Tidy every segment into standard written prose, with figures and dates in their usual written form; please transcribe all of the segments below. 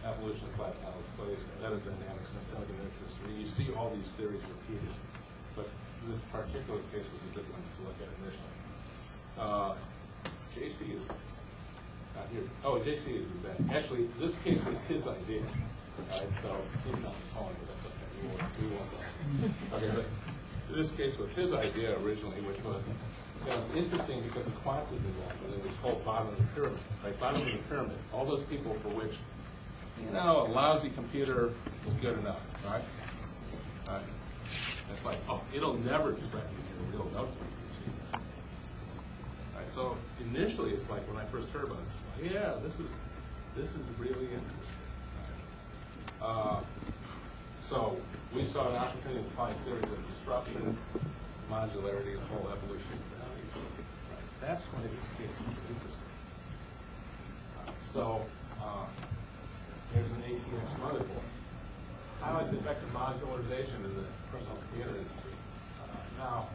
evolution of flat panel displays, kinetic dynamics, and semiconductor history. You see all these theories repeated, but this particular case was a good one to look at initially. JC is not here. Oh, JC is in bed. Actually, this case was his idea, right? So he's not calling, but that's okay. We won't go. Okay, but this case was his idea originally, which was, it's interesting because the quant is involved in this whole bottom of the pyramid, right? Bottom of the pyramid, all those people for which, a lousy computer is good enough, right? It's like, oh, it'll never threaten your real notebook, you see. Right, so initially, it's like when I first heard about it, it's like, yeah, this is really interesting. Right? So we saw an opportunity to find theories of disruption, modularity, and whole evolution of value. Right? That's why this case is interesting. So here's an ATX motherboard. How is effective modularization in the personal computer industry? Now,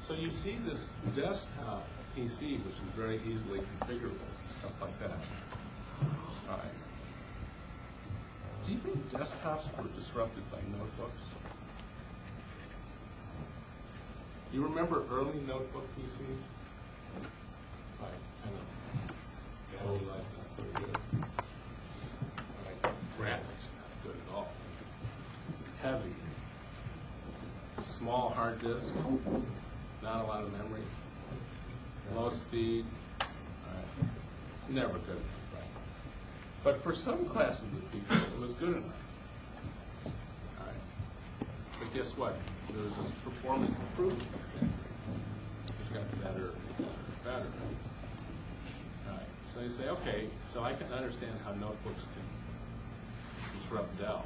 so you see this desktop PC, which is very easily configurable, stuff like that. All right. Do you think desktops were disrupted by notebooks? You remember early notebook PCs? Right, kind of early life, not very good. Right, graphics, not good at all. Heavy. Small hard disk, not a lot of memory. Low speed, right. Never good. But for some classes of people, it was good enough. All right. But guess what? There was this performance improvement. It got better and better. All right. So you say, okay, so I can understand how notebooks can disrupt Dell.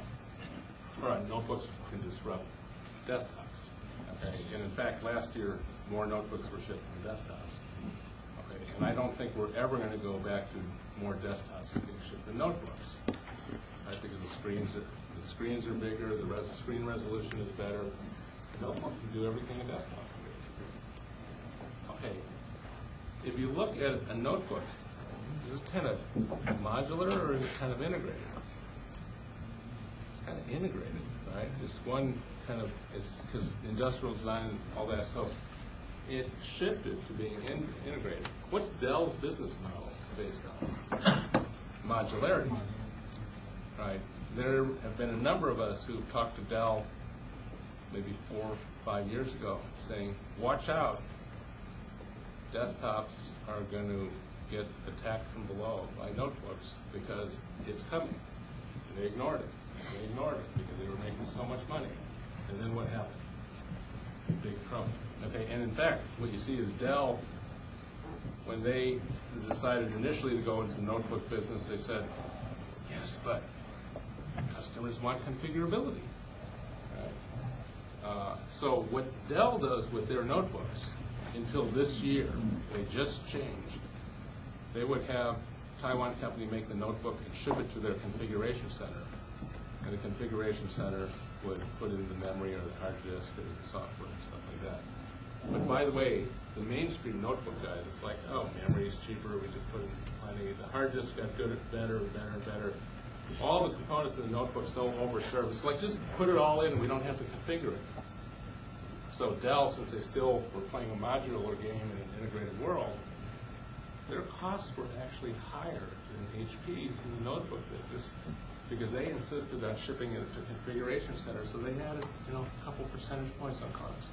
Or notebooks can disrupt desktops. Okay. And in fact, last year, more notebooks were shipped than desktops. Okay. And I don't think we're ever going to go back to more desktops being shipped than notebooks, right? Because the screens are bigger, the screen resolution is better. A notebook can do everything a desktop can do. Okay, if you look at a notebook, is it kind of modular or is it kind of integrated? It's kind of integrated, right? It's one kind of, it's because industrial design and all that, so it shifted to being integrated. What's Dell's business model based on? Modularity, right? There have been a number of us who've talked to Dell maybe 4 or 5 years ago saying, watch out, desktops are going to get attacked from below by notebooks because it's coming. And they ignored it. They ignored it because they were making so much money. And then what happened? Big trouble. Okay, and in fact, what you see is Dell, when they decided initially to go into the notebook business, they said, yes, but customers want configurability. Right? So what Dell does with their notebooks, until this year, they just changed. They would have Taiwan company make the notebook and ship it to their configuration center. And the configuration center would put in the memory or the hard disk or the software and stuff like that. But by the way, the mainstream notebook guys, it's like, oh, memory is cheaper, we just put in plenty. The hard disk got better, better, better. All the components of the notebook so over-serviced. It's like, just put it all in and we don't have to configure it. So Dell, since they still were playing a modular game in an integrated world, their costs were actually higher than HP's in the notebook business because they insisted on shipping it to configuration centers, so they added, a couple percentage points on cost,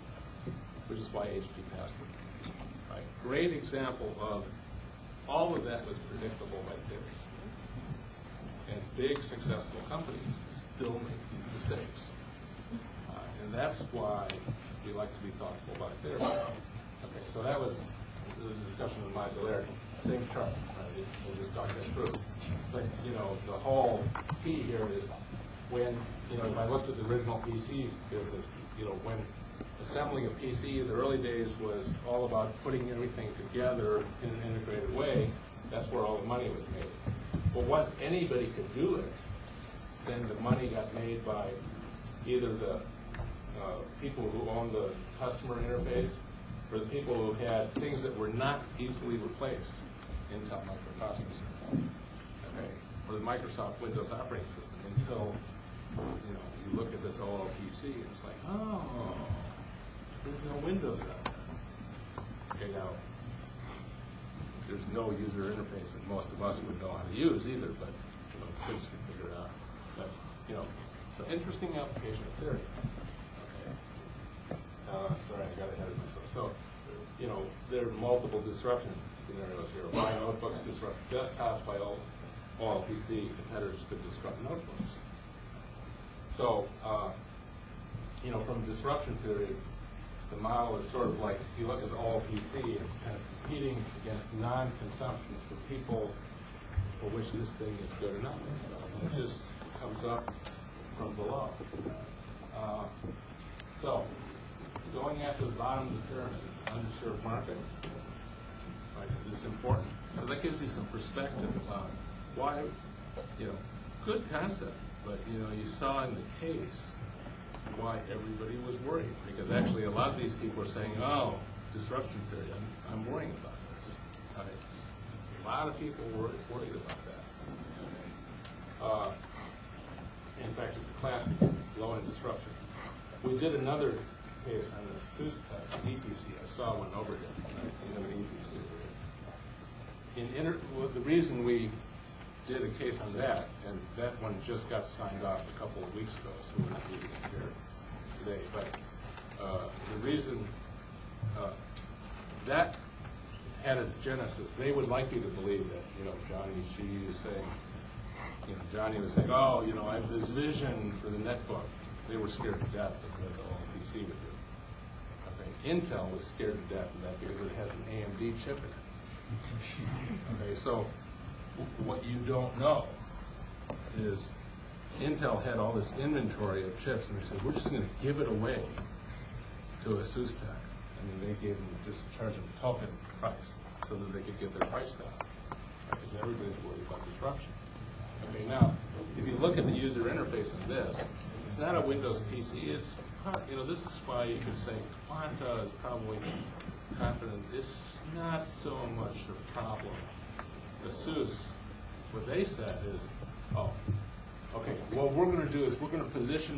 which is why HP passed it. Right? Great example of all of that was predictable by theory. And big successful companies still make these mistakes. And that's why we like to be thoughtful about theory. Okay, so that was the discussion of modularity. Same chart, right? We'll just talk that through. But, the whole key here is when, if I looked at the original PC business, when assembling a PC in the early days was all about putting everything together in an integrated way, that's where all the money was made. But once anybody could do it, then the money got made by either the people who owned the customer interface or the people who had things that were not easily replaced, Intel microprocessor, okay, or the Microsoft Windows operating system until you look at this OL PC and it's like, oh, there's no Windows out there. Okay, now there's no user interface that most of us would know how to use either, but kids can figure it out. But so interesting application of theory. Okay. Sorry, I got ahead of myself. So there are multiple disruption scenarios here. Why notebooks disrupt desktops, by all PC competitors could disrupt notebooks. So, from disruption theory, the model is sort of like, if you look at all PC, it's kind of competing against non-consumption for people for which this thing is good enough. It just comes up from below. So, going after the bottom of the pyramid, underserved market, right, is this important? So that gives you some perspective about why, good concept, but you saw in the case why everybody was worried, because actually a lot of these people are saying, oh, disruption theory, I'm worrying about this. Right? A lot of people were worried about that. In fact, it's a classic low-end disruption. We did another case on the SUS type, EPC. I saw one over here. Right? You have an EPC over here. The reason we did a case on that, and that one just got signed off a couple of weeks ago, so we're not reading it here today. But the reason that had its genesis, they would like you to believe that, Johnny G is saying, Johnny was saying, oh, I have this vision for the netbook. They were scared to death of what the whole PC would do. Okay. Intel was scared to death of that because it has an AMD chip in it. Okay, so what you don't know is Intel had all this inventory of chips, and they said, we're just going to give it away to a SUS tech. They gave them just charge them a token price so that they could get their price down, because everybody's worried about disruption. Okay, now, if you look at the user interface of this, it's not a Windows PC. It's, this is why you could say Quanta is probably confident. It's not so much a problem. The SUS, what they said is, oh, okay, what we're going to do is we're going to position